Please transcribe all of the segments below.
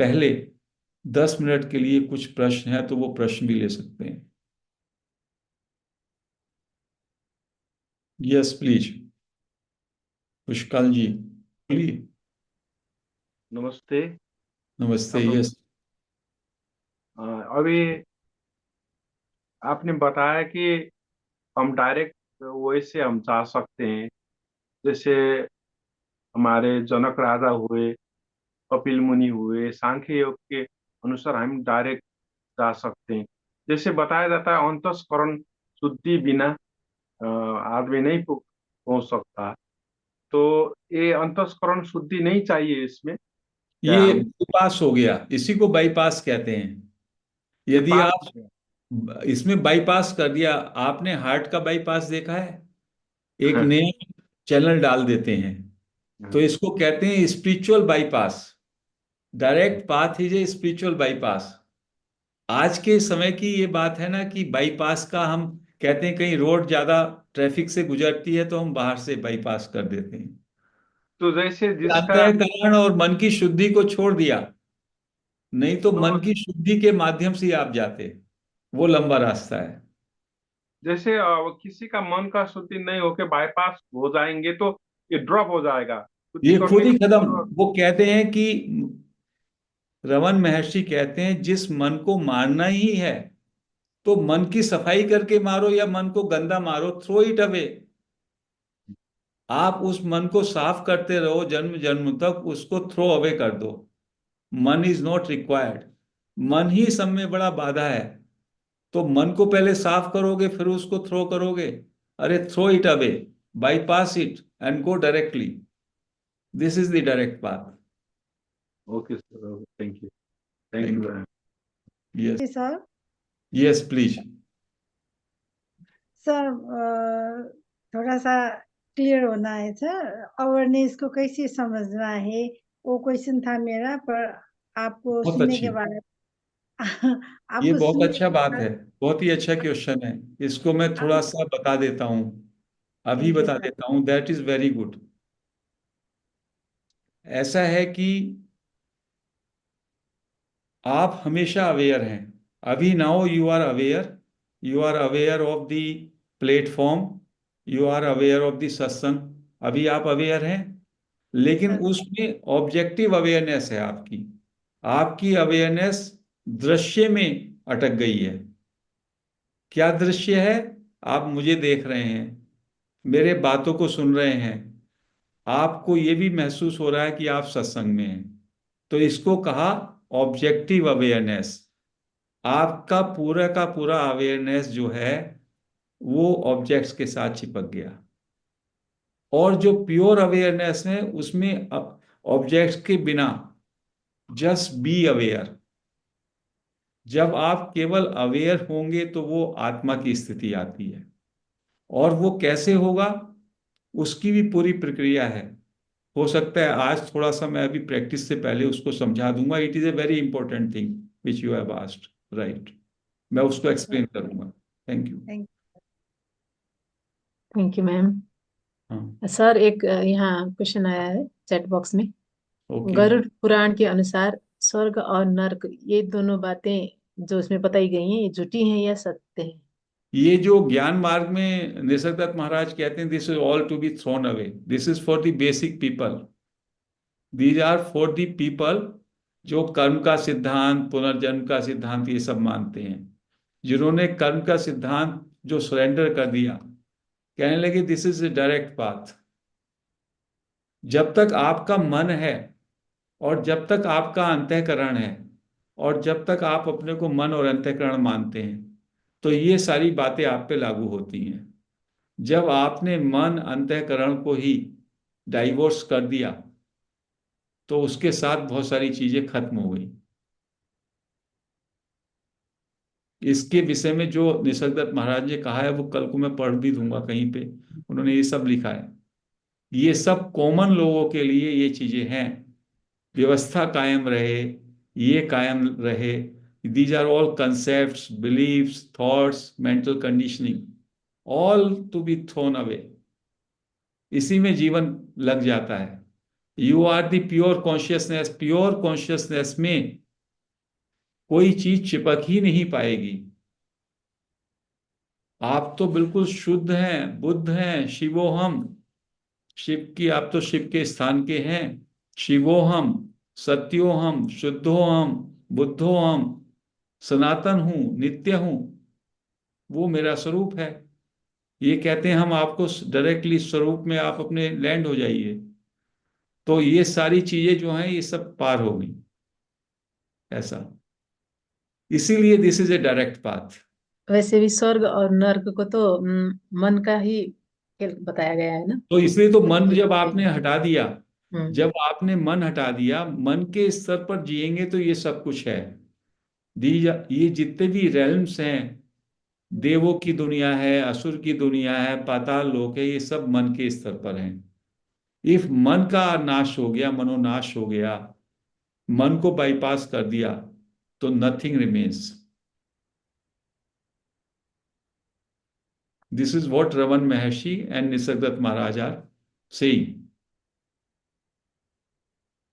पहले 10 मिनट के लिए कुछ प्रश्न है तो वो प्रश्न भी ले सकते हैं। यस प्लीज, पुष्कल जी बोलिए। नमस्ते। नमस्ते। आप यस। अभी आपने बताया कि हम डायरेक्ट वैसे हम जा सकते हैं, जैसे हमारे जनक राजा हुए, कपिल मुनि हुए, सांख्य योग के अनुसार हम डायरेक्ट जा सकते हैं। जैसे बताया जाता है अंतस्करण शुद्धि बिना आदमी नहीं पहुंच सकता। तो ये अंतस्करण शुद्धि नहीं चाहिए इसमें, क्या ये हम बाईपास हो गया, इसी को बाईपास कहते हैं। ये यदि पास आप इसमें बाईपास कर दिया, आपने हार्ट का बाईपास देखा है, एक हो नया चैनल डाल देते हैं, तो गए? इसको कहते हैं spiritual bypass. Direct path is a spiritual bypass. आज के समय की ये बात है ना कि बाईपास का हम कहते हैं, कहीं रोड ज्यादा ट्रैफिक से गुजरती है तो हम बाहर से बाईपास कर देते हैं। तो जैसे जिसका अंतःकरण और मन की शुद्धि को छोड़ दिया, नहीं तो तो मन की शुद्धि के माध्यम से ही आप जाते, वो लंबा रास्ता है। जैसे किसी का मन का शुद्धि नहीं होके बाईपास हो जाएंगे तो ये ड्रॉप हो जाएगा शुद्धि ये खुद करने ही का। खत्म। और वो कहते हैं कि रमन महर्षि कहते हैं, जिस मन को मारना ही है तो मन की सफाई करके मारो या मन को गंदा मारो, थ्रो इट अवे। आप उस मन को साफ करते रहो जन्म जन्म तक, उसको थ्रो अवे कर दो। मन इज नॉट रिक्वायर्ड। मन ही सब में बड़ा बाधा है। तो मन को पहले साफ करोगे फिर उसको थ्रो करोगे। अरे throw it away, bypass it and go directly. This is the direct path. Okay sir, thank you, thank thank you very you. Yes. जी सर। Yes please. सर थोड़ा सा क्लियर होना है सर, अवेयरनेस को कैसे समझना है, वो क्वेश्चन था मेरा। पर आपको बहुत सुनने के अच्छी, बाद ये आपको बहुत सुनने अच्छा के बात बाद है। बहुत ही अच्छा क्वेश्चन है। इसको मैं थोड़ा आप सा बता देता हूँ, अभी थैंक यू बता सर। देता हूँ। That is very good. ऐसा है कि आप हमेशा अवेयर हैं। अभी now you are aware. You are aware of the platform. You are aware of the satsang. अभी आप अवेयर हैं, लेकिन सर उसमें ऑब्जेक्टिव अवेयरनेस है आपकी। आपकी अवेयरनेस दृश्य में अटक गई है। क्या दृश्य है? आप मुझे देख रहे हैं, मेरे बातों को सुन रहे हैं, आपको ये भी महसूस हो रहा है कि आप सत्संग में हैं। तो इसको कहा ऑब्जेक्टिव अवेयरनेस। आपका पूरा का पूरा अवेयरनेस जो है वो ऑब्जेक्ट्स के साथ चिपक गया। और जो प्योर अवेयरनेस है उसमें ऑब्जेक्ट्स के बिना जस्ट बी अवेयर। जब आप केवल अवेयर होंगे तो वो आत्मा की स्थिति आती है। और वो कैसे होगा, उसकी भी पूरी प्रक्रिया है। हो सकता है आज थोड़ा सा मैं अभी प्रैक्टिस से पहले उसको समझा दूंगा। It is a very important thing which you have asked, right. मैं उसको एक्सप्लेन करूंगा। Thank you. Thank thank you ma'am. हाँ। सर एक यहाँ क्वेश्चन आया है चैट बॉक्स में। ओके। गरुड़ पुराण के अनुसार स्वर्ग और नर्क, ये दोनों बातें जो इसमें बताई गई हैं, ये झूठी हैं या सत्य है? ये जो ज्ञान मार्ग में निसर्गदत्त महाराज कहते हैं, this is all to be thrown away, this is for the basic people. These are for the people जो कर्म का सिद्धांत, पुनर्जन्म का सिद्धांत ये सब मानते हैं। जिन्होंने कर्म का सिद्धांत जो सरेंडर कर दिया, कहने लगे this is a direct path. जब तक आपका मन है और जब तक आपका अंतःकरण है और जब तक आप अपने को मन और अंतःकरण मानते हैं, तो ये सारी बातें आप पे लागू होती हैं। जब आपने मन अंतःकरण को ही डाइवोर्स कर दिया तो उसके साथ बहुत सारी चीजें खत्म हो गई। इसके विषय में जो निसर्गदत्त महाराज ने कहा है वो कल को मैं पढ़ भी दूंगा कहीं पे। उन्होंने ये सब लिखा है। ये सब कॉमन लोगों के लिए ये चीजें हैं। व्यवस्था कायम रहे, ये कायम रहे। These are all concepts, beliefs, thoughts, mental conditioning, all to be thrown away. इसी में जीवन लग जाता है। You are the pure consciousness. Pure consciousness में कोई चीज चिपक ही नहीं पाएगी। आप तो बिल्कुल शुद्ध हैं, बुद्ध हैं, शिवोहम। शिव की, आप तो शिव के स्थान के हैं। शिवोहम, सत्योहम, शुद्धोहम, बुद्धोहम, सनातन हूं, नित्य हूं। वो मेरा स्वरूप है। ये कहते हैं हम आपको डायरेक्टली स्वरूप में आप अपने लैंड हो जाइए। तो ये सारी चीजें जो हैं ये सब पार हो गई। ऐसा, इसीलिए this is a direct path. वैसे भी स्वर्ग और नर्क को तो मन का ही खेल बताया गया है ना। तो इसलिए तो मन जब आपने हटा दिया, हम्म। जब आपने मन हटा दिया, मन के स्तर पर जिएंगे तो ये सब कुछ है। ये जितने भी रेल्म्स हैं, देवों की दुनिया है, असुर की दुनिया है, पाताल लोक है, ये सब मन के स्तर पर हैं। इफ मन का नाश हो गया, मनोनाश हो गया, मन को बाईपास कर दिया, तो nothing remains. This is what Raman Maharshi and Nisargadatta Maharaj are saying.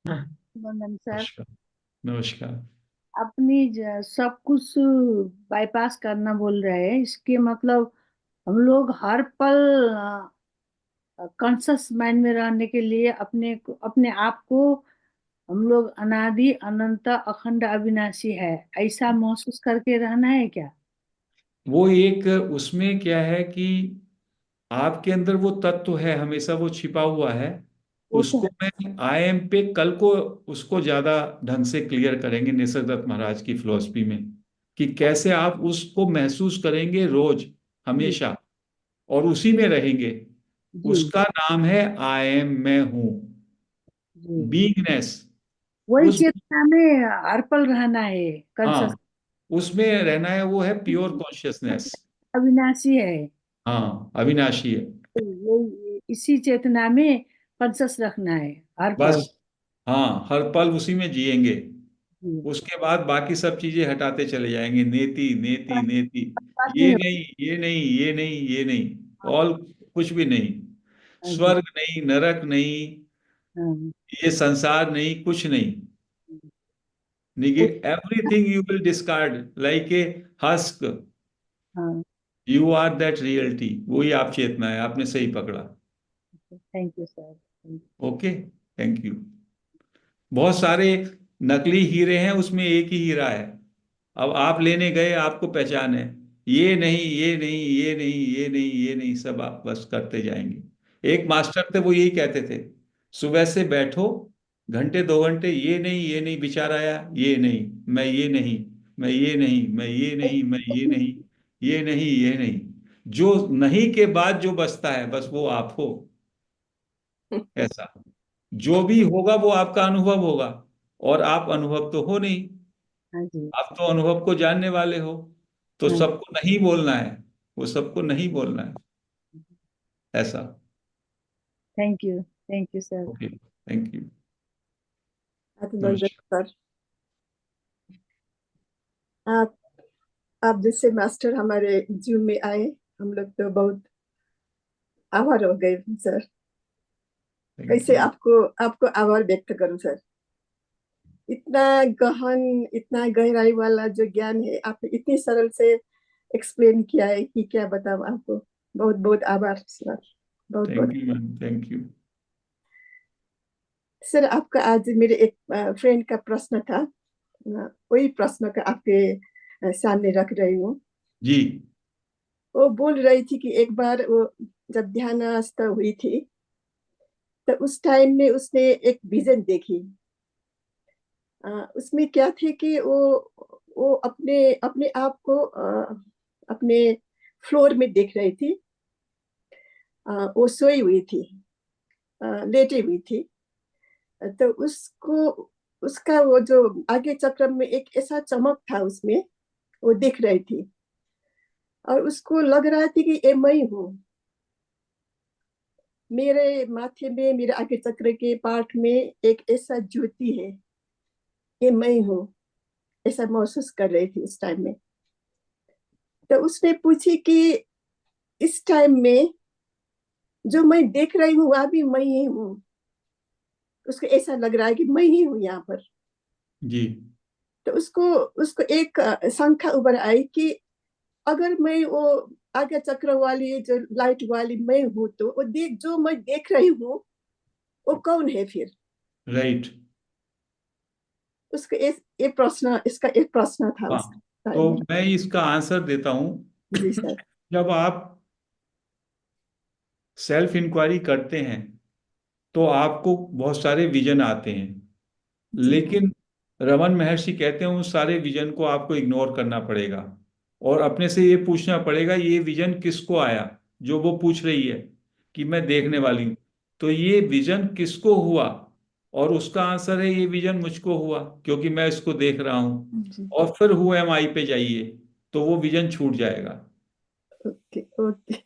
हाँ। वंदन सर। नमस्कार। नमस्कार। अपनी सब कुछ बाईपास करना बोल रहे हैं, इसके मतलब हम लोग हर पल कॉन्शस माइंड में रहने के लिए अपने आप को हम लोग अनादि अनंत अखंड अविनाशी है ऐसा महसूस करके रहना है क्या? वो एक, उसमें क्या है कि आपके अंदर वो तत्व है, हमेशा वो छिपा हुआ है। वो तो उसको मैं आई एम पे कल को उसको ज्यादा ढंग से क्लियर करेंगे निसर्गदत्त महाराज की फिलॉसफी में, कि कैसे आप उसको महसूस करेंगे रोज, जी। हमेशा, और उसी में रहेंगे। जी। उसका नाम है आई एम, मैं हूं, जी। बीइंगनेस। वही उस, चेतना में हर पल रहना है, कॉन्शस। हाँ, उसमें रहना है। वो है प्योर कॉन्शियसनेस। अविनाशी है। हाँ, अविनाशी है। इसी चेतना में कॉन्शस रखना है हर बस, पल। हाँ, हर पल उसी में जिएंगे। जी। उसके बाद बाकी सब चीजें हटाते चले जाएंगे, नेति नेति नेति। बात नहीं ये हो। नहीं, ये नहीं, ये नहीं, ये नहीं, ऑल, कुछ भी नहीं। हाँ जी। स्वर्ग नहीं, नरक नहीं, हाँ। ये संसार नहीं, कुछ नहीं। वो- everything you will discard like a husk. हाँ। You are that reality. वही आप चेतना है, आपने सही पकड़ा। Thank you sir. Okay, thank you. बहुत सारे नकली हीरे हैं, उसमें एक ही हीरा है। अब आप लेने गए, आपको पहचान है, ये नहीं, ये नहीं, ये नहीं, ये नहीं, ये नहीं, सब आप बस करते जाएंगे। एक मास्टर थे, वो यही कहते थे, सुबह से बैठो घंटे 2 घंटे, ये नहीं, ये नहीं विचार आया, ये नहीं, मैं ये नहीं, मैं ये नहीं, मैं ये नहीं, मैं ये नहीं, ये नहीं, ये नहीं। जो नहीं के बाद जो बचता है, बस वो आप हो। ऐसा, जो भी होगा वो आपका अनुभव होगा, और आप अनुभव तो हो नहीं। हाँ जी। आप तो अनुभव को जानने वाले हो। तो हाँ। सबको नहीं बोलना है, वो सबको नहीं बोलना है। ऐसा। Thank you sir. Okay, thank you. अभिनंदन नमस्कार। सर। आप आप जैसे मास्टर हमारे जीवन में आए, हम लोग तो बहुत आभार हो गए सर। थैंक कैसे यू। आपको आपको आभार व्यक्त करूं सर। इतना गहन, इतना गहराई वाला जो ज्ञान है आपने इतनी सरल से एक्सप्लेन किया है कि क्या बताऊं आपको। बहुत बहुत आभार सर। बहुत थैंक बहुत। You ma'am, thank you. Sir आपका आज मेरे एक फ्रेंड का प्रश्न था, वही प्रश्न का आपके सामने रख रही हूँ। जी। वो बोल रही थी कि एक बार वो जब ध्यानस्थ हुई थी, तो उस टाइम में उसने एक विजन देखी। उसमें क्या थे कि वो अपने अपने आप को अपने फ्लोर में देख रही थी। वो सोई हुई थी, लेटी हुई थी। तो उसको उसका वो जो आगे चक्र में एक ऐसा चमक था उसमें, वो देख रही थी। और उसको लग रहा था कि ये मैं हूँ। मेरे माथे में, मेरे आगे चक्र के पार्ट में एक ऐसा ज्योति है, ये मैं हूँ। ऐसा महसूस कर रही थी उस टाइम में। तो उसने पूछी कि इस टाइम में जो मैं देख रही हूँ वह भी मैं ही हूँ। उसको ऐसा लग रहा है कि मैं ही हूँ यहाँ पर। जी तो उसको उसको एक शंका उभर आई कि अगर मैं वो आज्ञा चक्र वाली जो लाइट वाली मैं हूँ, तो वो जो मैं देख रही हूँ वो कौन है फिर? राइट। उसको ये प्रश्न, इसका एक प्रश्न था हाँ, उसका तो में। मैं इसका आंसर देता हूँ। जी सर। जब आप सेल्फ इंक्वायरी करते हैं तो आपको बहुत सारे विजन आते हैं, जी लेकिन रमन महर्षि कहते हैं उन सारे विजन को आपको इग्नोर करना पड़ेगा और अपने से ये पूछना पड़ेगा ये विजन किसको आया, जो वो पूछ रही है कि मैं देखने वाली हूँ, तो ये विजन किसको हुआ, और उसका आंसर है ये विजन मुझको हुआ क्योंकि मैं इसको देख रहा हूँ। जी। और फिर हु एम आई पे जाइए तो वो विजन छूट जाएगा। Okay okay.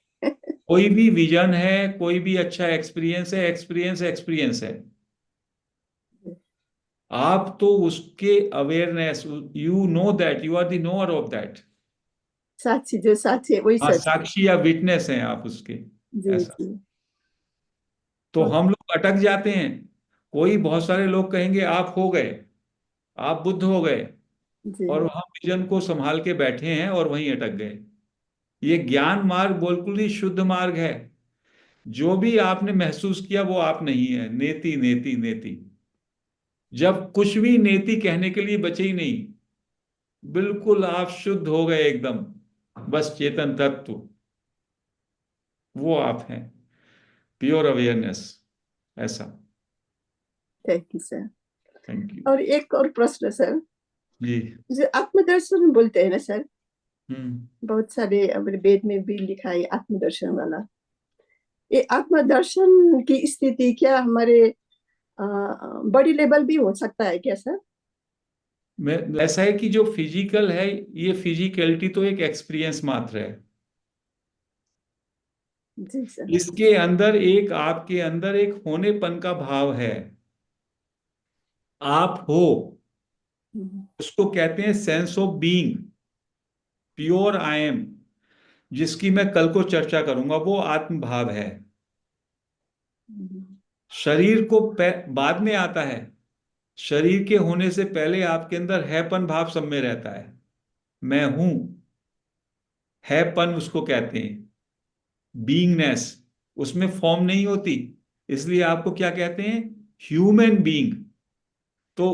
कोई भी विजन है, कोई भी अच्छा एक्सपीरियंस है, एक्सपीरियंस एक्सपीरियंस है। आप तो उसके awareness, you know that, you are the knower of that. साक्षी, जो साक्षी है वही हाँ, सच है। साक्षी या विटनेस हैं आप उसके। जी ऐसा, जी। तो और हम लोग अटक जाते हैं। कोई, बहुत सारे लोग कहेंगे आप हो गए, आप बुद्ध हो गए, जी और हम विजन को संभाल के बैठे हैं और वहीं अटक गए। ये ज्ञान मार्ग बिल्कुल ही शुद्ध मार्ग है। जो भी आपने महसूस किया वो आप नहीं है। नेति नेति नेति, जब कुछ भी नेति कहने के लिए बचे ही नहीं, बिल्कुल आप शुद्ध हो गए एकदम, बस चेतन तत्व, वो आप हैं, प्योर अवेयरनेस। ऐसा। Thank you sir. Thank you. और एक और प्रश्न सर, जी। जो आत्मदर्शन बोलते हैं ना सर, हम्म। बहुत सारे हमारे वेद में भी लिखा है आत्मदर्शन वाला। ये आत्मदर्शन की स्थिति क्या हमारे बॉडी लेवल भी हो सकता है क्या सर? मैं, ऐसा है कि जो फिजिकल है, ये फिजिकलिटी तो एक एक्सपीरियंस मात्र है। जी सर। इसके अंदर एक, आपके अंदर एक होनेपन का भाव है। आप हो, हम्म, उसको कहते हैं sense of being, pure I am, जिसकी मैं कल को चर्चा करूंगा, वो आत्म भाव है। हम्म, शरीर को बाद में आता है। शरीर के होने से पहले आपके अंदर हैपन भाव सब में रहता है। मैं हूं, हैपन उसको कहते हैं, बीइंगनेस। उसमें फॉर्म नहीं होती, इसलिए आपको क्या कहते हैं, ह्यूमन बीइंग। तो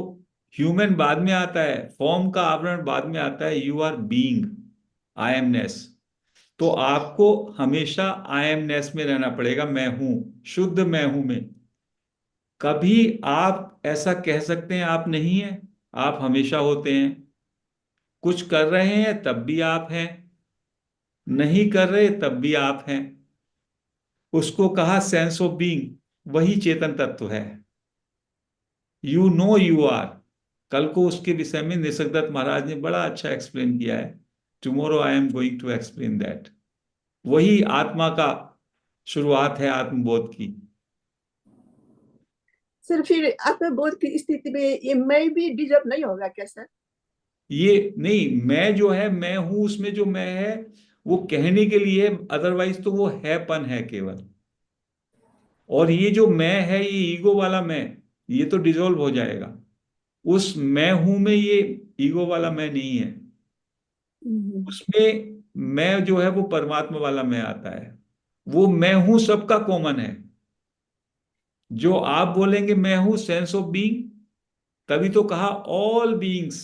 ह्यूमन बाद में आता है, फॉर्म का आवरण बाद में आता है। You are being, I amness. तो आपको हमेशा आई एमनेस में रहना पड़ेगा, मैं हूं, शुद्ध मैं हूं में। कभी आप ऐसा कह सकते हैं आप नहीं हैं? आप हमेशा होते हैं। कुछ कर रहे हैं तब भी आप हैं, नहीं कर रहे तब भी आप हैं। उसको कहा सेंस ऑफ बीइंग, वही चेतन तत्व है। You know you are. कल को उसके विषय में निसर्गदत्त महाराज ने बड़ा अच्छा एक्सप्लेन किया है। Tomorrow I am going to explain that. वही आत्मा का शुरुआत है, आत्मबोध की। सर फिर आत्मबोध की स्थिति में ये मैं भी डिजर्व नहीं होगा क्या सर? ये नहीं, मैं जो है मैं हूं, उसमें जो मैं है वो कहने के लिए, अदरवाइज तो वो हैपन है केवल। और ये जो मैं है, ये ईगो वाला मैं, ये तो डिसॉल्व हो जाएगा। उस मैं हूं में ये ईगो वाला मैं नहीं है। हम्म, उसमें मैं जो है वो परमात्मा वाला मैं आता है। वो मैं हूं सबका कॉमन है। जो आप बोलेंगे मैं हूं सेंस ऑफ बीइंग, तभी तो कहा ऑल बीइंग्स।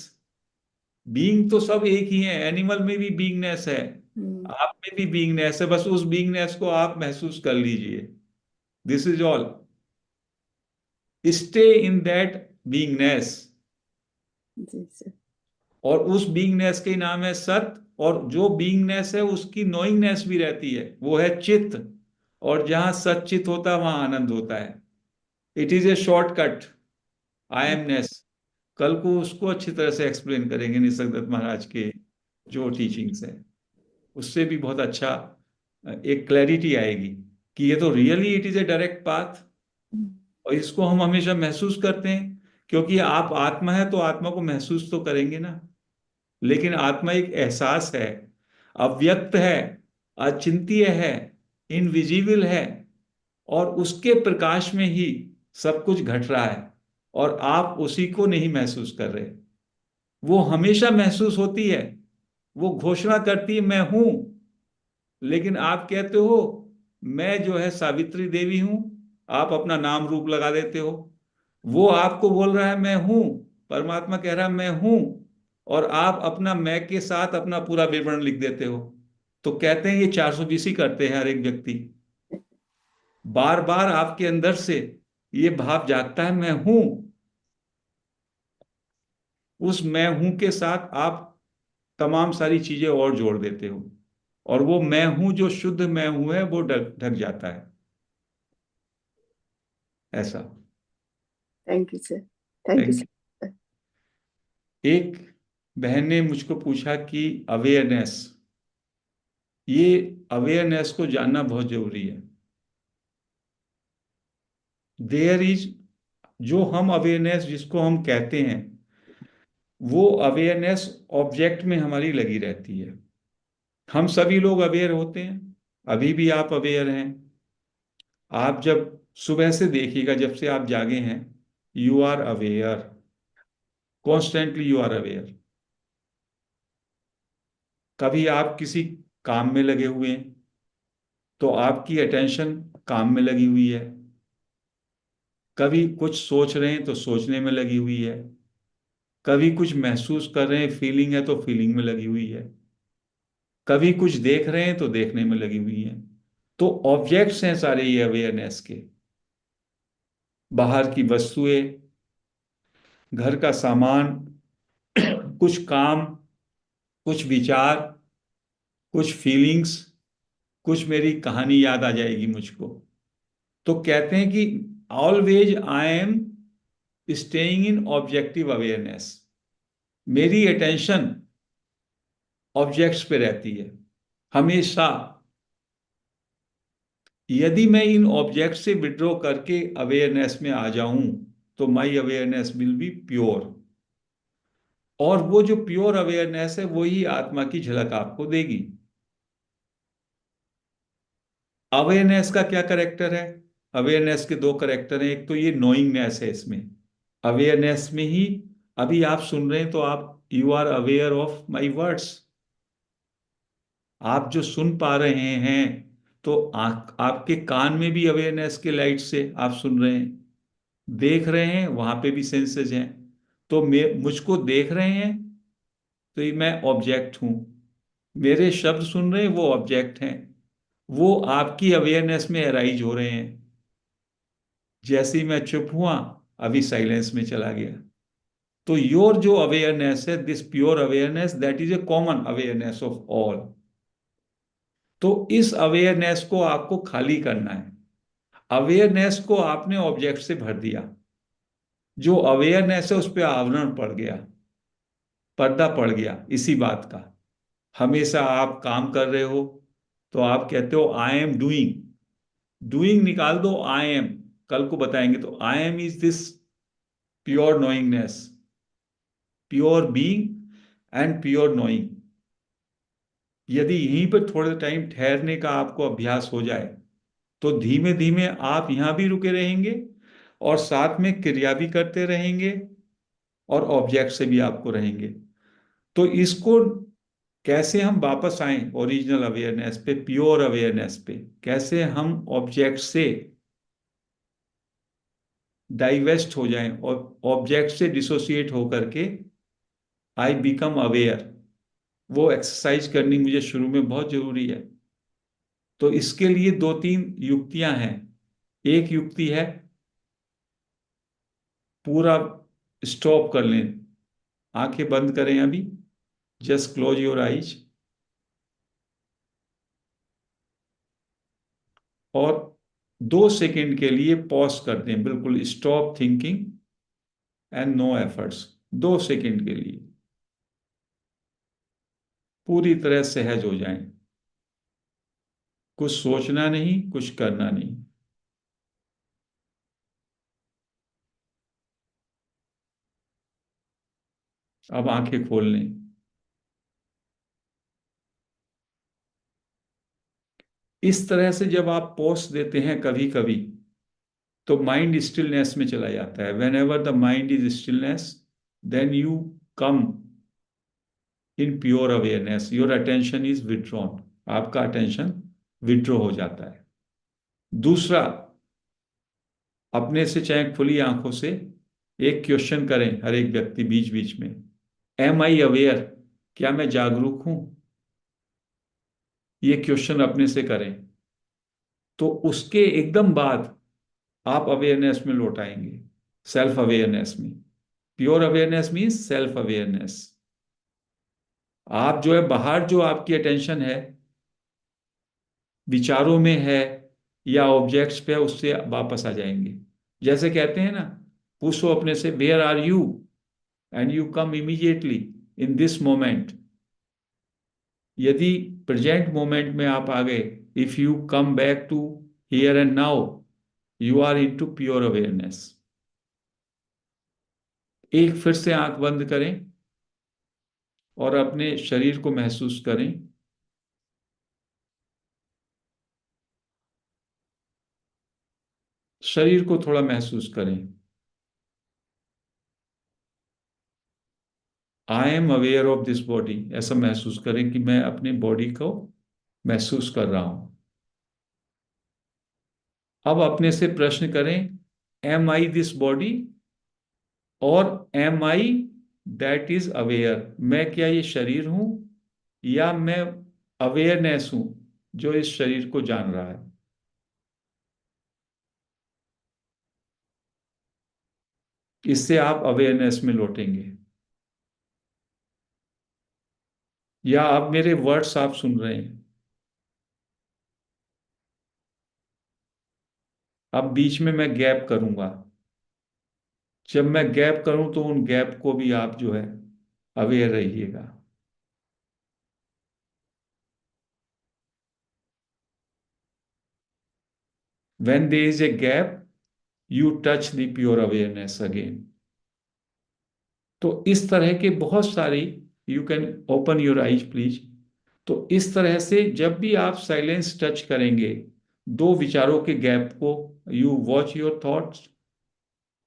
बीइंग तो सब एक ही है। एनिमल में भी बीइंगनेस है, हम्म, आप में भी बीइंगनेस है, बस उस बीइंगनेस को आप महसूस कर लीजिए। This is all. Stay in that beingness. जी सर। और उस बीइंगनेस के नाम है सत। और जो बीइंगनेस है उसकी नोइंगनेस भी रहती है, वो है चित्त। और जहां सच्चित होता है वहां आनंद होता है। It is A shortcut, I MNIST. कल को उसको अच्छी तरह से एक्सप्लेन करेंगे निसर्गदत्त महाराज के जो टीचिंग्स है, उससे भी बहुत अच्छा एक क्लैरिटी आएगी कि ये तो really it is a direct path. Hmm, और इसको हम हमेशा महसूस करते हैं, क्योंकि आप आत्मा है तो आत्मा को महसूस तो करेंगे ना। लेकिन आत्मा एक एहसास है, अव्यक्त है, अचिंत्य है, इनविजिबल है। और उसके प्रकाश में ही सब कुछ घट रहा है और आप उसी को नहीं महसूस कर रहे। वो हमेशा महसूस होती है, वो घोषणा करती है मैं हूं, लेकिन आप कहते हो मैं जो है सावित्री देवी हूं, आप अपना नाम रूप लगा देते हो। वो आपको बोल रहा है मैं हूं, परमात्मा कह रहा है मैं हूं, और आप अपना मैं के साथ अपना पूरा विवरण लिख देते हो। तो कहते हैं ये 420 ही करते हैं हर एक व्यक्ति। बार बार आपके अंदर से ये भाव जागता है मैं हूं, उस मैं हूं के साथ आप तमाम सारी चीजें और जोड़ देते हो, और वो मैं हूं जो शुद्ध मैं हूं है वो ढक ढक जाता है। ऐसा। Thank you sir, thank you thank sir. You. एक बहन ने मुझको पूछा कि अवेयरनेस, ये अवेयरनेस को जानना बहुत जरूरी है। देयर इज, जो हम अवेयरनेस जिसको हम कहते हैं, वो अवेयरनेस ऑब्जेक्ट में हमारी लगी रहती है। हम सभी लोग अवेयर होते हैं, अभी भी आप अवेयर हैं। आप जब सुबह से देखिएगा, जब से आप जागे हैं, you are aware, constantly you are aware. कभी आप किसी काम में लगे हुए हैं तो आपकी अटेंशन काम में लगी हुई है, कभी कुछ सोच रहे हैं तो सोचने में लगी हुई है, कभी कुछ महसूस कर रहे हैं, फीलिंग है तो फीलिंग में लगी हुई है, कभी कुछ देख रहे हैं तो देखने में लगी हुई है। तो ऑब्जेक्ट्स हैं सारे ये अवेयरनेस के, बाहर की वस्तुएं, घर का सामान, कुछ काम, कुछ विचार, कुछ फीलिंग्स, कुछ मेरी कहानी याद आ जाएगी मुझको। तो कहते हैं कि always I am staying in objective awareness, मेरी अटेंशन ऑब्जेक्ट्स पे रहती है हमेशा। यदि मैं इन ऑब्जेक्ट से विड्रॉ करके अवेयरनेस में आ जाऊं तो माई अवेयरनेस विल बी प्योर, और वो जो प्योर अवेयरनेस है वही आत्मा की झलक आपको देगी। अवेयरनेस का क्या करेक्टर है? अवेयरनेस के दो करेक्टर हैं। एक तो ये नोइंगनेस है इसमें, अवेयरनेस में ही, अभी आप सुन रहे हैं तो आप you are aware of my words, आप जो सुन पा रहे हैं तो आपके कान में भी अवेयरनेस के लाइट से आप सुन रहे हैं, देख रहे हैं वहां पे भी सेंसेस हैं। तो मुझको देख रहे हैं तो ये मैं ऑब्जेक्ट हूं, मेरे शब्द सुन रहे हैं वो ऑब्जेक्ट हैं, वो आपकी अवेयरनेस में अराइज हो रहे हैं। जैसे ही मैं चुप हुआ, अभी साइलेंस में चला गया। तो योर जो अवेयरनेस है, this pure awareness, that is a common awareness of all. तो इस अवेयरनेस को आपको खाली करना है। अवेयरनेस को आपने ऑब्जेक्ट से भर दिया, जो अवेयरनेस है उस पर आवरण पड़ गया, पर्दा पड़ गया इसी बात का। हमेशा आप काम कर रहे हो तो आप कहते हो आई एम डूइंग, डूइंग निकाल दो, आई एम, कल को बताएंगे। तो I am is this pure knowingness, pure being and pure knowing. यदि यहीं पर थोड़े टाइम ठहरने का आपको अभ्यास हो जाए तो धीमे धीमे आप यहां भी रुके रहेंगे और साथ में क्रिया भी करते रहेंगे और ऑब्जेक्ट से भी आपको रहेंगे। तो इसको कैसे हम वापस आए ओरिजिनल अवेयरनेस पे, प्योर अवेयरनेस पे, कैसे हम ऑब्जेक्ट से डाइवेस्ट हो जाएं और ऑब्जेक्ट से डिसोसिएट होकर के आई बिकम अवेयर, वो एक्सरसाइज करनी मुझे शुरू में बहुत जरूरी है। तो इसके लिए दो तीन युक्तियां हैं। एक युक्ति है पूरा स्टॉप कर लें, आंखें बंद करें अभी, जस्ट क्लोज योर आईज, और 2 सेकंड के लिए पॉज कर दें, बिल्कुल stop thinking and no efforts. 2 second के लिए पूरी तरह सहज हो जाएं, कुछ सोचना नहीं, कुछ करना नहीं। अब आंखें खोल लें। इस तरह से जब आप पॉज देते हैं कभी कभी, तो माइंड स्टिलनेस में चला जाता है। Whenever the mind is stillness, then you come in pure awareness, your attention is withdrawn, आपका अटेंशन विड्रॉ हो जाता है। दूसरा, अपने से चाहे खुली आंखों से एक क्वेश्चन करें हर एक व्यक्ति बीच बीच में, एम आई अवेयर, क्या मैं जागरूक हूं? ये क्वेश्चन अपने से करें, तो उसके एकदम बाद आप अवेयरनेस में लौट आएंगे, सेल्फ अवेयरनेस में। Pure awareness means self awareness. आप जो है बाहर जो आपकी अटेंशन है, विचारों में है या ऑब्जेक्ट्स पे है, उससे वापस आ जाएंगे। जैसे कहते हैं ना, पूछो अपने से where are you, and you come immediately in this moment. यदि प्रेजेंट मोमेंट में आप आ गए, if you come back to here and now, you are into pure awareness. एक फिर से आंख बंद करें और अपने शरीर को महसूस करें। शरीर को थोड़ा महसूस करें। I am aware of this body, ऐसा महसूस करें कि मैं अपनी बॉडी को महसूस कर रहा हूं। अब अपने से प्रश्न करें, एम आई दिस बॉडी, और am I that is aware, मैं क्या ये शरीर हूं या मैं अवेयरनेस हूं जो इस शरीर को जान रहा है? इससे आप अवेयरनेस में लौटेंगे। या अब मेरे वर्ड्स आप सुन रहे हैं, अब बीच में मैं गैप करूंगा। जब मैं गैप करूं तो उन गैप को भी आप जो है अवेयर रहिएगा। When there is a gap, you touch the pure awareness again. तो इस तरह के बहुत सारी, you can open your eyes please. तो इस तरह से जब भी आप साइलेंस टच करेंगे दो विचारों के गैप को, यू वॉच योर थॉट्स,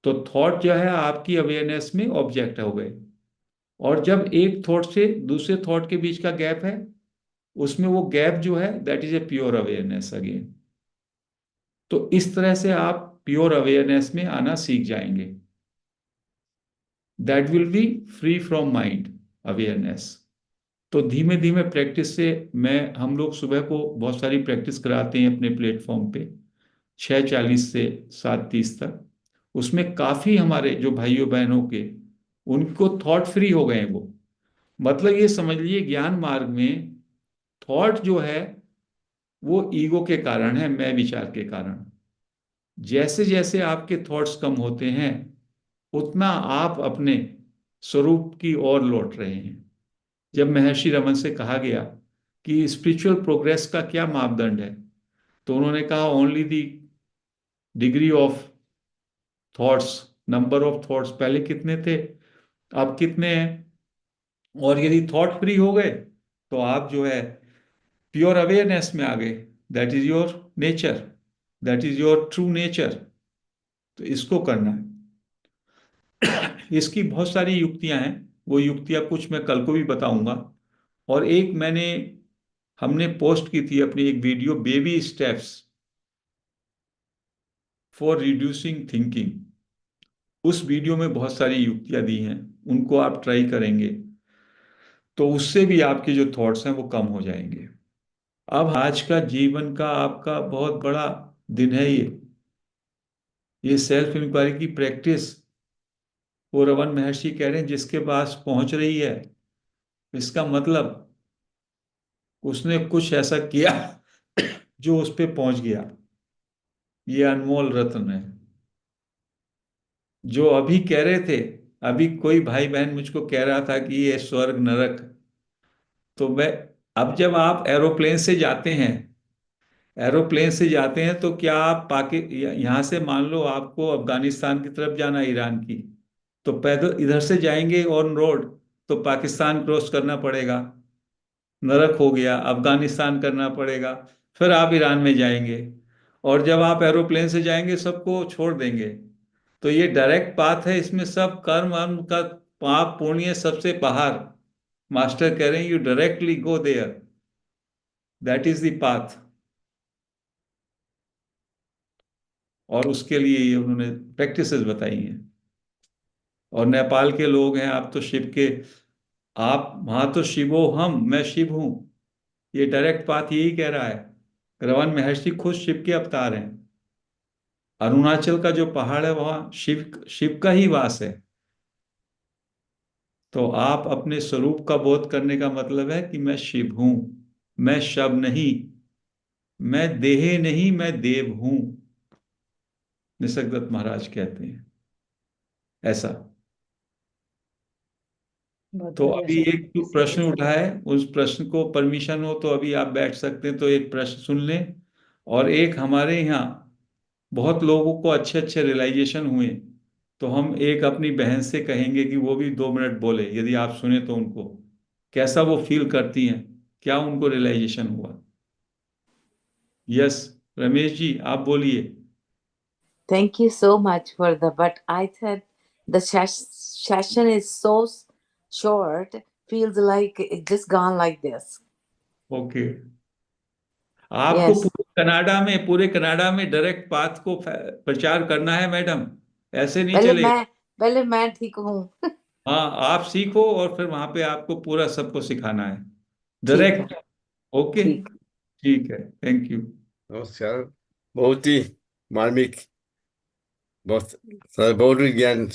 तो थॉट जो है आपकी अवेयरनेस में ऑब्जेक्ट हो गए। और जब एक थॉट से दूसरे थॉट के बीच का गैप है, उसमें वो गैप जो है that is a pure awareness again. तो इस तरह से आप प्योर अवेयरनेस में आना सीख जाएंगे। That will be free from mind awareness. तो धीमे धीमे प्रैक्टिस से, हम लोग सुबह को बहुत सारी प्रैक्टिस कराते हैं अपने प्लेटफॉर्म पे, 6:40 से 7:30 तक। उसमें काफ़ी हमारे जो भाइयों बहनों के, उनको थॉट फ्री हो गए हैं वो। मतलब ये समझ लीजिए, ज्ञान मार्ग में थॉट जो है वो ईगो के कारण है, मैं विचार के कारण। जैसे जैसे आपके थॉट्स कम होते हैं, उतना आप अपने स्वरूप की ओर लौट रहे हैं। जब महर्षि रमन से कहा गया कि स्पिरिचुअल प्रोग्रेस का क्या मापदंड है, तो उन्होंने कहा only the degree of thoughts, number of thoughts, पहले कितने थे अब कितने हैं। और यदि थॉट फ्री हो गए तो आप जो है प्योर अवेयरनेस में आ गए। That is your nature, that is your true nature. तो इसको करना है। इसकी बहुत सारी युक्तियां हैं, वो युक्तियां कुछ मैं कल को भी बताऊंगा। और एक हमने पोस्ट की थी अपनी एक video, baby steps for reducing thinking. उस वीडियो में बहुत सारी युक्तियां दी हैं, उनको आप ट्राई करेंगे तो उससे भी आपके जो थॉट्स हैं वो कम हो जाएंगे। अब आज का जीवन का आपका बहुत बड़ा दिन है ये सेल्फ इंक्वायरी की प्रैक्टिस। वो रमन महर्षि कह रहे हैं जिसके पास पहुंच रही है, इसका मतलब उसने कुछ ऐसा किया जो उस पे पहुंच गया। ये अनमोल रत्न है। जो अभी कह रहे थे, अभी कोई भाई बहन मुझको कह रहा था कि ये स्वर्ग नरक, तो मैं, अब जब आप एरोप्लेन से जाते हैं तो क्या आप यहाँ से मान लो आपको अफगानिस्तान की तरफ जाना है, ईरान की, तो पैदल इधर से जाएंगे ऑन रोड तो पाकिस्तान क्रॉस करना पड़ेगा, नरक हो गया। अफगानिस्तान करना पड़ेगा, फिर आप ईरान में जाएंगे। और जब आप एरोप्लेन से जाएंगे सबको छोड़ देंगे। तो ये डायरेक्ट पाथ है, इसमें सब कर्म वर्म का पाप पुण्य सबसे बाहर। मास्टर कह रहे हैं you directly go there, that is the path. और उसके लिए ये उन्होंने प्रैक्टिसेस बताई हैं। और नेपाल के लोग हैं, आप तो शिव के, आप वहां तो शिवो हम, मैं शिव हूं, ये डायरेक्ट पाथ यही कह रहा है। रमन महर्षि खुद शिव के अवतार हैं। अरुणाचल का जो पहाड़ है वहां शिव शिव का ही वास है। तो आप अपने स्वरूप का बोध करने का मतलब है कि मैं शिव हूं, मैं शव नहीं, मैं देह नहीं, मैं देव हूं, निसर्गदत्त महाराज कहते हैं ऐसा। बहुत तो बढ़िया अभी सर। एक जो प्रश्न उठा है, उस प्रश्न को परमिशन हो तो अभी आप बैठ सकते हैं, तो एक प्रश्न सुन लें। और एक हमारे यहाँ बहुत लोगों को अच्छे अच्छे रियलाइजेशन हुए, तो हम एक अपनी बहन से कहेंगे कि वो भी 2 मिनट बोले, यदि आप सुने तो उनको कैसा वो फील करती हैं, क्या उनको रियलाइजेशन हुआ। यस, रमेश जी आप बोलिए। Thank you so much for the, but I thought the session is so short, feels like it just gone like this. Okay, आपको Yes. पूरे कनाडा में डायरेक्ट पाथ को प्रचार करना है मैडम, ऐसे नहीं पहले चलेगा। मैं पहले मैं ठीक हूँ। हाँ, आप सीखो और फिर वहां पे आपको पूरा सबको सिखाना है ठीक है। डायरेक्ट। ओके, ठीक। ठीक है, थैंक यू। नमस्कार। बहुत ही मार्मिक, बहुत बहुत ही ज्ञान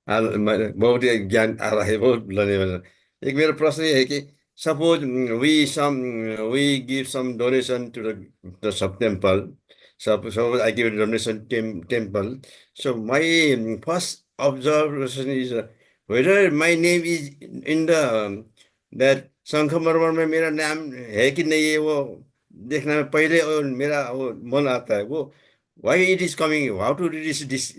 बहुत ही ज्ञान आ रहा है, बहुत लेने वाला। एक मेरा प्रश्न ये है कि suppose we give some donation to the sub temple, suppose I give a donation temple. So my first observation is whether my name is in the that संगमरमर में मेरा नाम है कि नहीं है, वो देखना में पहले और मेरा वो मन आता है वो why it is coming, how to reach this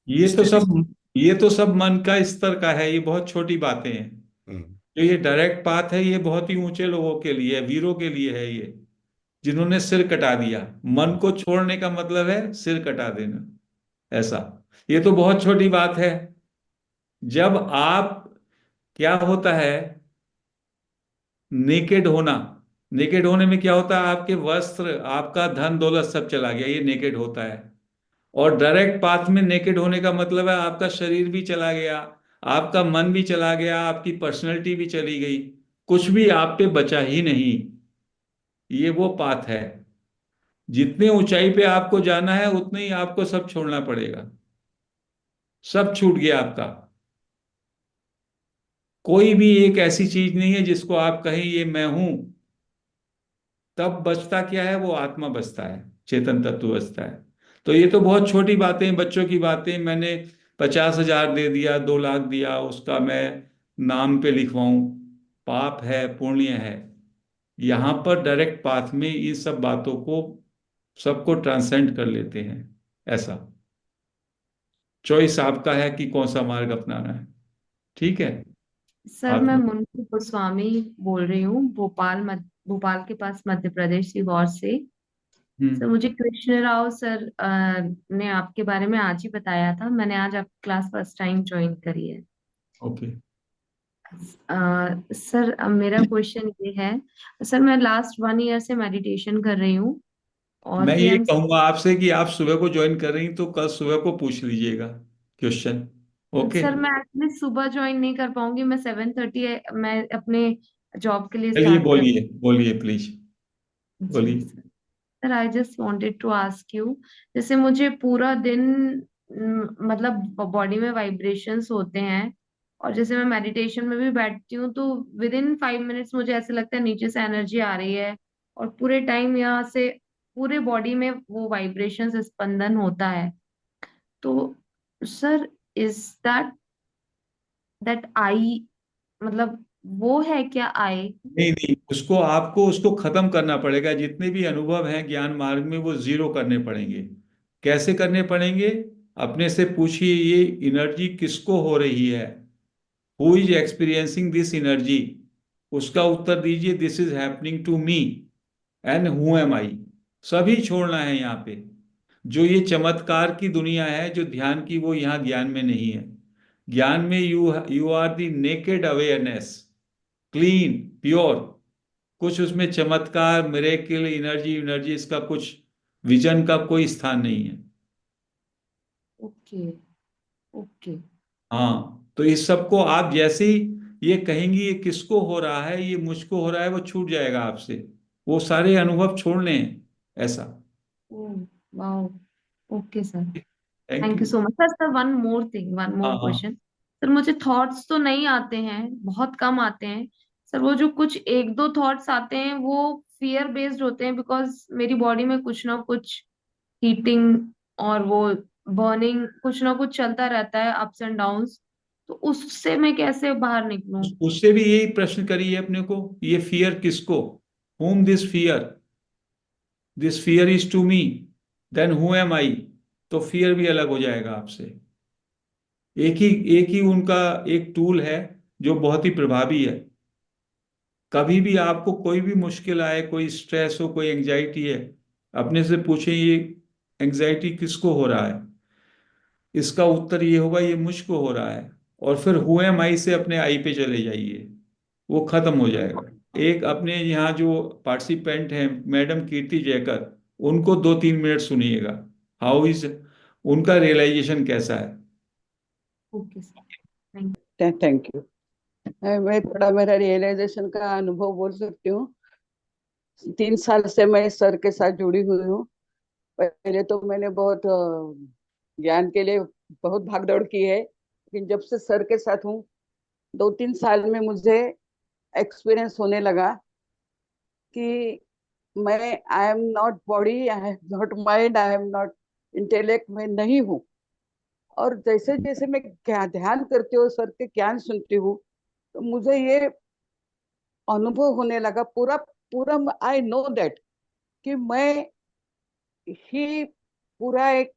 ये तो status. सब ये तो सब मन का स्तर का है, ये बहुत छोटी बातें हैं। हम्म, जो ये डायरेक्ट पाथ है ये बहुत ही ऊंचे लोगों के लिए है, वीरों के लिए है ये, जिन्होंने सिर कटा दिया। मन को छोड़ने का मतलब है सिर कटा देना, ऐसा। ये तो बहुत छोटी बात है। जब आप, क्या होता है नेकेड होना, नेकेड होने में क्या होता है, आपके वस्त्र, आपका धन दौलत सब चला गया, ये नेकेड होता है। और डायरेक्ट पाथ में नेकेड होने का मतलब है आपका शरीर भी चला गया, आपका मन भी चला गया, आपकी पर्सनैलिटी भी चली गई, कुछ भी आप पे बचा ही नहीं। ये वो पाथ है। जितने ऊंचाई पे आपको जाना है उतने ही आपको सब छोड़ना पड़ेगा, सब छूट गया आपका। कोई भी एक ऐसी चीज नहीं है जिसको आप कहें ये मैं हूं। तब बचता क्या है, वो आत्मा बचता है, चेतन तत्व बचता है। तो ये तो बहुत छोटी बातें, बच्चों की बातें, मैंने 50,000 दे दिया, 2 लाख दिया, उसका मैं नाम पे लिखवाऊं, पाप है पुण्य है। यहाँ पर डायरेक्ट पाथ में इन सब बातों को सबको ट्रांसेंड कर लेते हैं, ऐसा। चॉइस आपका है कि कौन सा मार्ग अपनाना है, ठीक है। सर मैं आत्मा। मुंशी गोस्वामी बोल रही हूँ, भोपाल के पास मध्य प्रदेश सीहोर से। सर हम्म। मुझे कृष्ण राव सर ने आपके बारे में आज ही बताया था, मैंने आज आपकी क्लास फर्स्ट टाइम ज्वाइन करी है। ओके। सर अब मेरा क्वेश्चन ये है, सर मैं लास्ट 1 ईयर से मेडिटेशन कर रही हूँ और मैं ये पीएम। कहूंगा आपसे कि आप सुबह को ज्वाइन कर रही हैं, तो कल सुबह को पूछ लीजिएगा क्वेश्चन। ओके, सर मैं एक्चुअली सुबह ज्वाइन नहीं कर पाऊंगी, मैं 7:30 मैं अपने जॉब के लिए चलिए स्टार्ट कर। बोलिए बोलिए प्लीज, जी बोलिए। Sir, I just wanted to ask you, जैसे मुझे पूरा दिन मतलब बॉडी में वाइब्रेशंस होते हैं, और जैसे मैं मेडिटेशन में भी बैठती हूँ तो विद इन 5 मिनट्स मुझे ऐसे लगता है नीचे से एनर्जी आ रही है, और पूरे टाइम यहाँ से पूरे बॉडी में वो वाइब्रेशंस स्पंदन होता है। तो sir is that that I, मतलब वो है क्या आई? नहीं नहीं, उसको आपको उसको खत्म करना पड़ेगा। जितने भी अनुभव हैं ज्ञान मार्ग में वो जीरो करने पड़ेंगे। कैसे करने पड़ेंगे, अपने से पूछिए ये एनर्जी किसको हो रही है, who is experiencing this energy. उसका उत्तर दीजिए this is happening to me, and who am I. सभी छोड़ना है यहाँ पे। जो ये चमत्कार की दुनिया है जो ध्यान की, वो यहाँ ज्ञान में नहीं है। ज्ञान में you you are the naked awareness, clean, pure. कुछ उसमें चमत्कार, मिरेकल, एनर्जी एनर्जी, इसका कुछ विजन का कोई स्थान नहीं है। ओके। ओके। हाँ, तो इस सब को आप जैसे ही ये कहेंगी ये किसको हो रहा है, ये मुझको हो रहा है, वो छूट जाएगा आपसे। वो सारे अनुभव छोड़ने हैं, ऐसा। Oh, wow. Okay sir. Thank thank you. You so much sir. Sir one more thing, one हाँ मोर हाँ। क्वेश्चन। सर मुझे थॉट्स तो नहीं आते हैं, बहुत कम आते हैं। सर वो जो कुछ एक दो थॉट्स आते हैं वो फियर बेस्ड होते हैं, बिकॉज मेरी बॉडी में कुछ ना कुछ हीटिंग और वो बर्निंग कुछ ना कुछ चलता रहता है, अप्स एंड डाउन्स। तो उससे मैं कैसे बाहर निकलूं? उससे भी यही प्रश्न करिए अपने को, ये फियर किसको, whom this fear, this fear is to me, then who am I. तो फियर भी अलग हो जाएगा आपसे। एक ही उनका एक टूल है जो बहुत ही प्रभावी है। कभी भी आपको कोई भी मुश्किल आए, कोई स्ट्रेस हो, कोई एंजाइटी है, अपने से पूछें ये एंजाइटी किसको हो रहा है। इसका उत्तर ये होगा ये मुझको हो रहा है। और फिर हु एम आई से अपने आई पे चले जाइए, वो खत्म हो जाएगा। एक अपने यहाँ जो पार्टिसिपेंट हैं मैडम कीर्ति जयकर, उनको 2-3 मिनट सुनिएगा, हाउ इज, उनका रियलाइजेशन कैसा है। Okay sir, thank thank you. मैं थोड़ा मेरा रियलाइजेशन का अनुभव बोल सकती हूँ। 3 साल से मैं सर के साथ जुड़ी हुई हूँ। पहले तो मैंने बहुत ज्ञान के लिए बहुत भागदौड़ की है, लेकिन जब से सर के साथ हूँ 2-3 साल में मुझे एक्सपीरियंस होने लगा कि मैं, I am not body, I am not mind, I am not intellect, मैं नहीं हूँ। और जैसे जैसे मैं ध्यान करती हूँ, सर के ज्ञान सुनती हूँ, तो मुझे ये अनुभव होने लगा पूरा पूरा, आई नो दैट कि मैं ही पूरा एक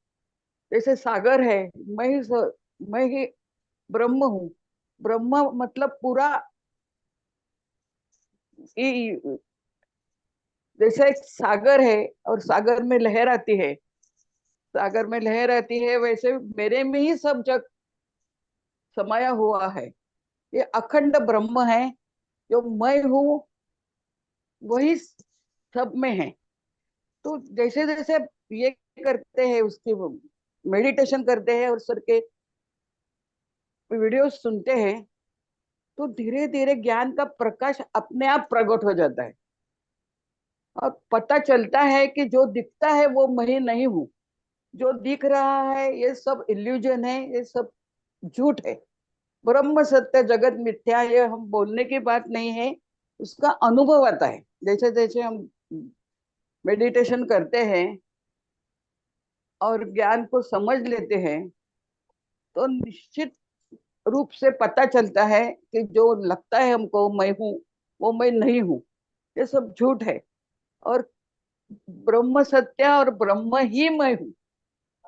जैसे सागर है, मैं ही ब्रह्म हूँ। ब्रह्म मतलब पूरा जैसे एक सागर है और सागर में लहर आती है, सागर में लहर आती है, वैसे मेरे में ही सब जग समाया हुआ है। ये अखंड ब्रह्म है, जो मैं हूँ वही सब में है। तो जैसे जैसे ये करते हैं, उसकी मेडिटेशन करते हैं और सर के वीडियो सुनते हैं, तो धीरे धीरे ज्ञान का प्रकाश अपने आप प्रकट हो जाता है और पता चलता है कि जो दिखता है वो मैं नहीं हूँ। जो दिख रहा है ये सब इल्यूजन है, ये सब झूठ है। ब्रह्म सत्य जगत मिथ्या, ये हम बोलने की बात नहीं है, उसका अनुभव आता है। जैसे जैसे हम मेडिटेशन करते हैं और ज्ञान को समझ लेते हैं, तो निश्चित रूप से पता चलता है कि जो लगता है हमको मैं हूँ, वो मैं नहीं हूँ, ये सब झूठ है। और ब्रह्म सत्य और ब्रह्म ही मैं हूँ,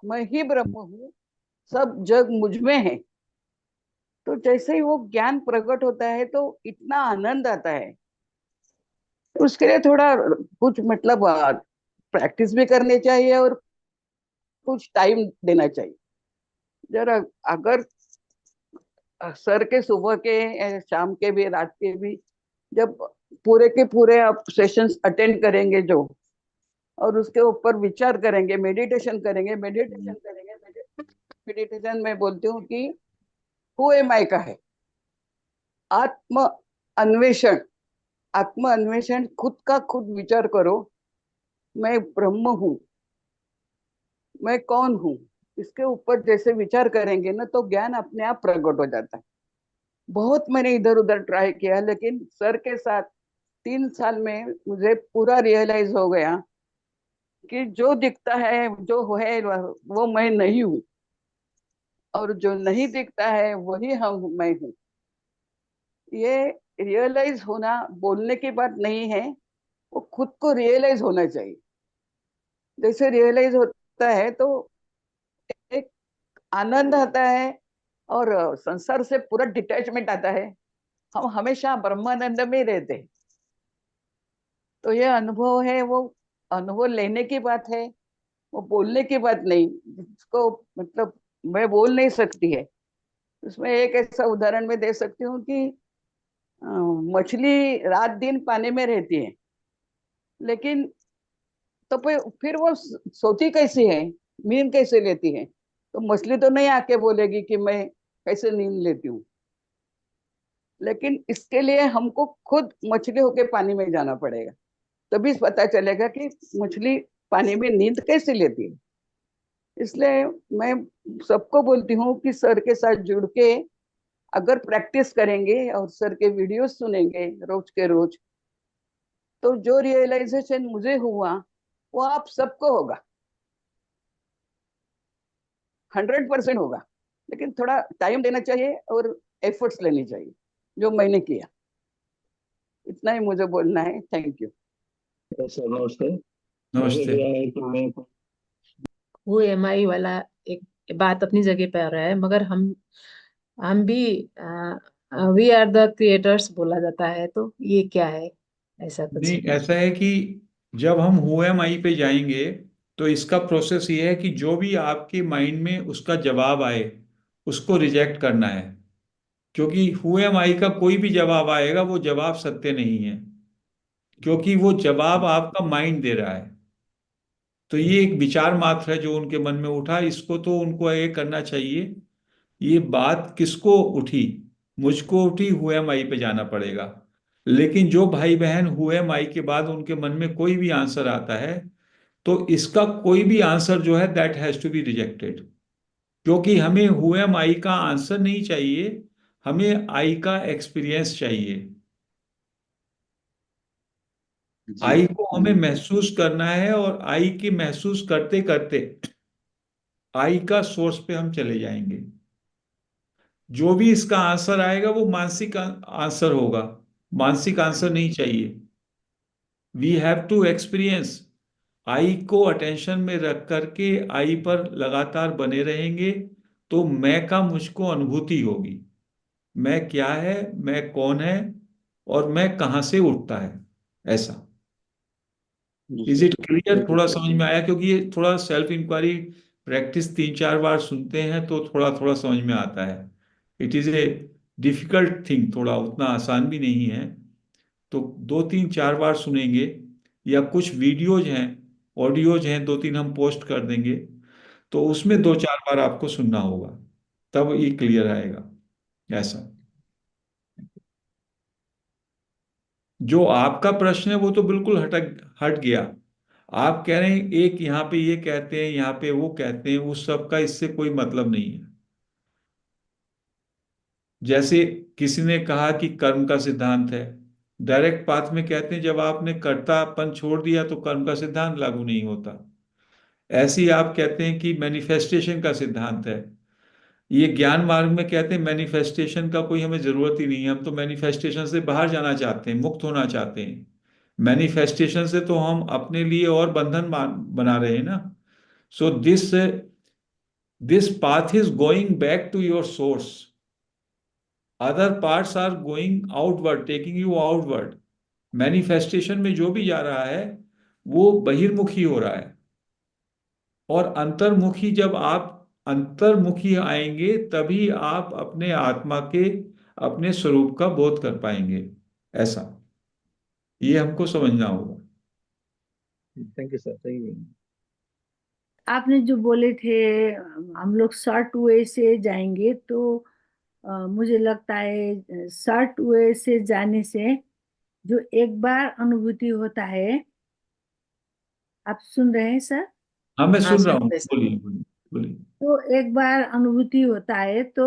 मैं ही ब्रह्म हूँ, सब जग मुझ में है। तो जैसे ही वो ज्ञान प्रकट होता है तो इतना आनंद आता है। उसके लिए थोड़ा कुछ मतलब प्रैक्टिस भी करनी चाहिए और कुछ टाइम देना चाहिए जरा। अगर सर के सुबह के शाम के भी रात के भी जब पूरे के पूरे आप सेशंस अटेंड करेंगे जो, और उसके ऊपर विचार करेंगे, मेडिटेशन में बोलती हूँ कि हु एम आई का है आत्म अन्वेषण। आत्म अन्वेषण, खुद का खुद विचार करो, मैं ब्रह्म हूँ, मैं कौन हूँ। इसके ऊपर जैसे विचार करेंगे ना तो ज्ञान अपने आप प्रकट हो जाता है। बहुत मैंने इधर उधर ट्राई किया, लेकिन सर के साथ 3 साल में मुझे पूरा रियलाइज हो गया कि जो दिखता है, जो है, वो मैं नहीं हूँ, और जो नहीं दिखता है वही हम मैं हूँ। ये रियलाइज होना बोलने की बात नहीं है, वो खुद को रियलाइज होना चाहिए। जैसे रियलाइज होता है तो एक आनंद आता है और संसार से पूरा डिटैचमेंट आता है। हम हमेशा ब्रह्मानंद में रहते हैं। तो ये अनुभव है, वो अनुभव लेने की बात है, वो बोलने की बात नहीं, जिसको मतलब मैं बोल नहीं सकती है। उसमें एक ऐसा उदाहरण मैं दे सकती हूँ कि अ, मछली रात दिन पानी में रहती है, लेकिन तो फिर वो सोती कैसी है, नींद कैसे लेती है? तो मछली तो नहीं आके बोलेगी कि मैं कैसे नींद लेती हूँ, लेकिन इसके लिए हमको खुद मछली होके पानी में जाना पड़ेगा, तभी पता चलेगा कि मछली पानी में नींद कैसे लेती है। इसलिए मैं सबको बोलती हूँ कि सर के साथ जुड़ के अगर प्रैक्टिस करेंगे और सर के वीडियोस सुनेंगे रोज के रोज, तो जो रियलाइजेशन मुझे हुआ वो आप सबको होगा, 100% होगा। लेकिन थोड़ा टाइम देना चाहिए और एफर्ट्स लेनी चाहिए, जो मैंने किया। इतना ही मुझे बोलना है। Thank you. सर नमस्ते। मुझे नमस्ते। यह है कि मैं वो एमआई वाला एक बात अपनी जगह पे आ रहा है, मगर हम भी वी आर द क्रिएटर्स बोला जाता है, तो ये क्या है? ऐसा कुछ? नहीं, ऐसा है कि जब हम हु एम आई पे जाएंगे तो इसका प्रोसेस ये है कि जो भी आपके माइंड में उसका जवाब आए उसको रिजेक्ट करना है, क्योंकि हु एम आई का कोई भी जवाब आएगा वो जवाब सत्य नहीं है, क्योंकि वो जवाब आपका माइंड दे रहा है। तो ये एक विचार मात्र है जो उनके मन में उठा, इसको तो उनको ये करना चाहिए। ये बात किसको उठी? मुझको उठी, हु एम आई पे जाना पड़ेगा। लेकिन जो भाई बहन हु एम आई के बाद उनके मन में कोई भी आंसर आता है, तो इसका कोई भी आंसर जो है that has to be rejected, क्योंकि हमें हु एम आई का आंसर नहीं चाहिए, हमें आई का एक्सपीरियंस चाहिए। जी। आई को हमें महसूस करना है, और आई के महसूस करते करते आई का सोर्स पे हम चले जाएंगे। जो भी इसका आंसर आएगा वो मानसिक आंसर होगा, मानसिक आंसर नहीं चाहिए। We have to experience. I को अटेंशन में रख करके आई पर लगातार बने रहेंगे, तो मैं का मुझको अनुभूति होगी। मैं क्या है, मैं कौन है, और मैं कहाँ से उठता है, ऐसा। जी is sir. It clear? Thank you थोड़ा सर। समझ में आया? क्योंकि ये थोड़ा सेल्फ इंक्वायरी प्रैक्टिस 3-4 बार सुनते हैं तो थोड़ा थोड़ा समझ में आता है। It is a difficult thing, थोड़ा उतना आसान भी नहीं है। तो 2-3-4 बार सुनेंगे, या कुछ वीडियोज हैं, ऑडियोज हैं, 2-3 हम पोस्ट कर देंगे, तो उसमें 2-4 बार आपको सुनना होगा, तब ये क्लियर आएगा, ऐसा। जो आपका प्रश्न है वो तो बिल्कुल हट गया। आप कह रहे हैं एक यहाँ पे ये कहते हैं, यहाँ पे वो कहते हैं, उस सब का इससे कोई मतलब नहीं है। जैसे किसी ने कहा कि कर्म का सिद्धांत है, डायरेक्ट पाथ में कहते हैं जब आपने कर्तापन छोड़ दिया तो कर्म का सिद्धांत लागू नहीं होता। ऐसे ही आप कहते हैं कि मैनिफेस्टेशन का सिद्धांत है, ये ज्ञान मार्ग में कहते हैं मैनिफेस्टेशन का कोई हमें जरूरत ही नहीं है, हम तो मैनिफेस्टेशन से बाहर जाना चाहते हैं, मुक्त होना चाहते हैं। मैनिफेस्टेशन से तो हम अपने लिए और बंधन बना रहे हैं ना। So this path is going back to your source, other parts are going outward, taking you outward. Manifestation में जो भी जा रहा है वो बहिर्मुखी हो रहा है, और अंतर्मुखी, जब आप अंतर्मुखी आएंगे तभी आप अपने आत्मा के, अपने स्वरूप का बोध कर पाएंगे, ऐसा। ये हमको समझना होगा। Thank you sir. Thank you. आपने जो बोले थे हम लोग शॉर्ट वे से जाएंगे, तो मुझे लगता है शॉर्ट वे से जाने से जो एक बार अनुभूति होता है। आप सुन रहे हैं सर? हाँ, मैं हाँ, सुन रहा हूँ, सुनते हैं। बोलिए बोलिए बोलिए। तो एक बार अनुभूति होता है तो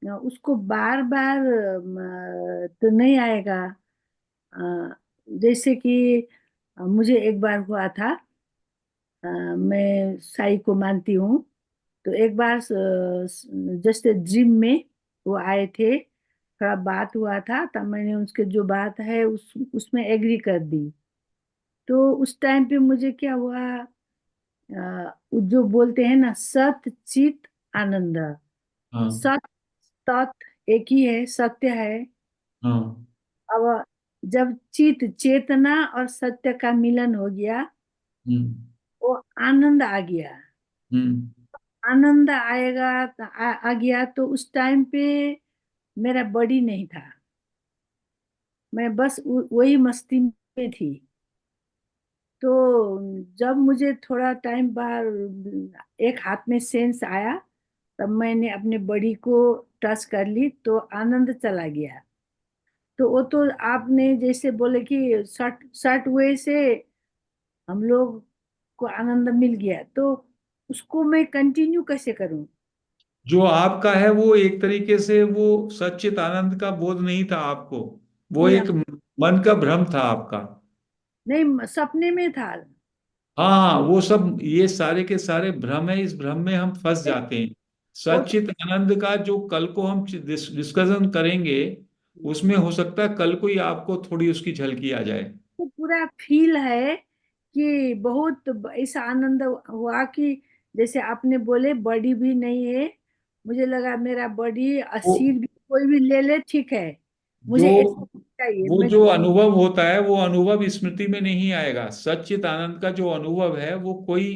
उसको बार बार तो नहीं आएगा। जैसे कि मुझे एक बार हुआ था, मैं साई को मानती हूँ। तो एक बार जस्ट ड्रीम में वो आए थे, थोड़ा बात हुआ था, तब मैंने उसके जो बात है उसमें एग्री कर दी। तो उस टाइम पे मुझे क्या हुआ, वो जो बोलते हैं ना सत चित आनंद, हाँ सत तत् एक ही है, सत्य है। हाँ अब जब चित चेतना और सत्य का मिलन हो गया, हम्म वो आनंद आ गया। हम्म आनंद आएगा, आ गया तो उस टाइम पे मेरा बॉडी नहीं था, मैं बस वही मस्ती में थी। तो जब मुझे थोड़ा टाइम बाद एक हाथ में सेंस आया, तब मैंने अपने बॉडी को टच कर ली तो आनंद चला गया। तो वो तो आपने जैसे बोले कि शर्ट शर्ट वे से हम लोग को आनंद मिल गया, तो उसको मैं कंटिन्यू कैसे करूं? जो आपका है वो एक तरीके से वो सच्चित आनंद का बोध नहीं था आपको, वो नहीं, एक मन का भ्रम था आपका। नहीं, सपने में था। हाँ, वो सब ये सारे के सारे भ्रम है, इस भ्रम में हम फंस जाते हैं। वो तो, सच्चित आनंद का जो कल को हम डिस्कशन करेंगे, उसमें हो सकता है कल को ही आपको थोड़ी उसकी झलकी आ जाए। तो पूरा फील है कि बहुत ऐसा आनंद हुआ कि जैसे आपने बोले बॉडी भी नहीं है, मुझे लगा मेरा बॉडी वो अस्सी भी कोई भी ले ले ठीक है, जो मुझे ऐसा चाहिए। वो मैं जो अनुभव होता है वो अनुभव स्मृति में नहीं आएगा। सच्चित आनंद का जो अनुभव है वो कोई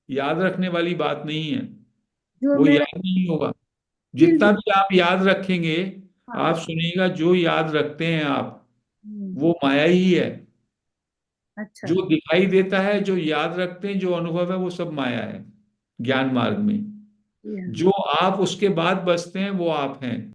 याद रखने वाली बात नहीं है, जो वो मेरा याद नहीं होगा। फील, जितना भी आप याद रखेंगे, हाँ। आप सुनिएगा, जो याद रखते हैं आप, हम्म, वो माया ही है। अच्छा। जो दिखाई देता है, जो याद रखते हैं, जो अनुभव है, वो सब माया है ज्ञान मार्ग में। जी हाँ। जो आप उसके बाद बसते हैं वो आप हैं।